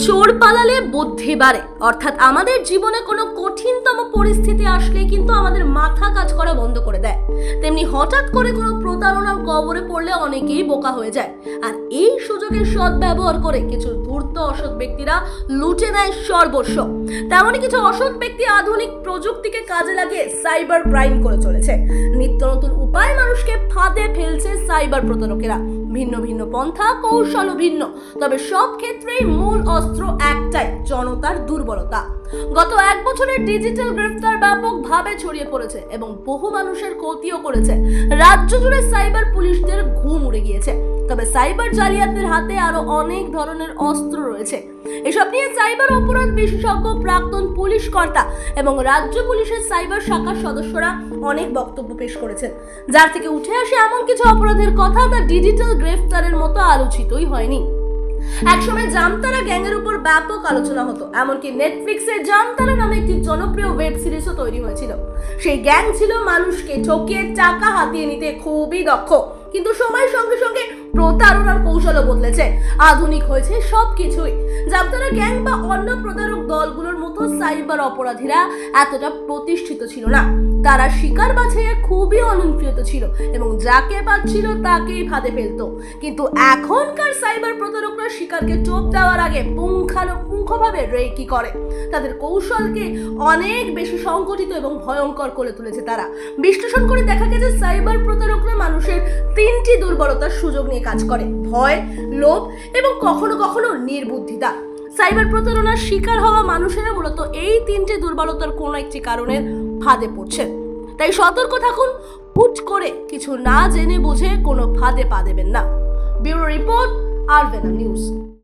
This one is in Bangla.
চোর পালালে বুদ্ধি বাড়ে, অর্থাৎ আমাদের জীবনে কোনো কঠিনতম পরিস্থিতি আসলে কিন্তু আমাদের মাথা কাজ করা বন্ধ করে দেয়। তেমনি হঠাৎ করে কোনো প্রতারণার কবলে পড়লে অনেকেই বোকা হয়ে যায়, আর এই সুযোগের সদ্ব্যবহার করে কিছু ধূর্ত অসৎ ব্যক্তিরা লুটে নেয় সর্বস্ব। তেমনই কিছু অসৎ ব্যক্তি আধুনিক প্রযুক্তিকে কাজে লাগিয়ে সাইবার ক্রাইম করে চলেছে। নিত্য নতুন উপায় মানুষকে ফাঁদে ফেলছে সাইবার প্রতারকেরা। ভিন্ন ভিন্ন পন্থা কৌশলও ভিন্ন, তবে সব ক্ষেত্রেই মূল অস্ত্র একটাই, জনতার দুর্বলতা। গত এক বছরের ডিজিটাল গ্রেফতার ব্যাপকভাবে ছড়িয়ে পড়েছে এবং বহু মানুষের ক্ষতিও করেছে। রাজ্য জুড়ে সাইবার পুলিশদের ঘুম উড়ে গিয়েছে। তবে সাইবার জালিয়াতদের হাতে আরো অনেক ধরনের অস্ত্র রয়েছে। এসব নিয়ে সাইবার অপরাধ বিশেষজ্ঞ, প্রাক্তন পুলিশ কর্তা এবং রাজ্য পুলিশের সাইবার শাখার সদস্যরা অনেক বক্তব্য পেশ করেছেন, যার থেকে উঠে আসে এমন কিছু অপরাধের কথা তা ডিজিটাল গ্রেফতারের মতো আলোচিতই হয়নি। একসময় জামতারা গ্যাংয়ের উপর ব্যাপক আলোচনা হতো, এমনকি নেটফ্লিক্সে জামতারা নামে একটি জনপ্রিয় ওয়েব সিরিজও তৈরি হয়েছিল। সেই গ্যাং ছিল মানুষকে ঠকিয়ে টাকা হাতিয়ে নিতে খুবই দক্ষ, কিন্তু সময়ের সঙ্গে সঙ্গে প্রতারণার কৌশলও বদলেছে, আধুনিক হয়েছে সবকিছুই। জামতারা গ্যাং বা অন্য প্রতারক দলগুলোর মতো সাইবার অপরাধীরা এতটা প্রতিষ্ঠিত ছিল না। তারা শিকার বাছাইয়ে খুবই অনিয়ন্ত্রিত ছিল এবং যাকে পাচ্ছিল তাকেই ফাঁদে ফেলতো। কিন্তু এখনকার সাইবার প্রতারকরা শিকারকে টোপ দেওয়ার আগে পুঙ্খানুপুঙ্খভাবে রেকি করে। তাদের কৌশলকে অনেক বেশি সংগঠিত এবং ভয়ঙ্কর করে তুলেছে তারা। বিশ্লেষণ করে দেখা গেছে সাইবার প্রতারকরা মানুষের তিনটি দুর্বলতার সুযোগ নিয়ে কাজ করে: ভয়, লোভ এবং কখনো কখনো নির্বুদ্ধিতা। সাইবার প্রতারণার শিকার হওয়া মানুষেরা মূলত এই তিনটি দুর্বলতার কোনো একটি কারণের ফাঁদে পড়ছেন। তাই সতর্ক থাকুন, হুট করে কিছু না জেনে বুঝে কোনো ফাঁদে পা দেবেন না। ব্যুরো রিপোর্ট, আরভেনা নিউজ।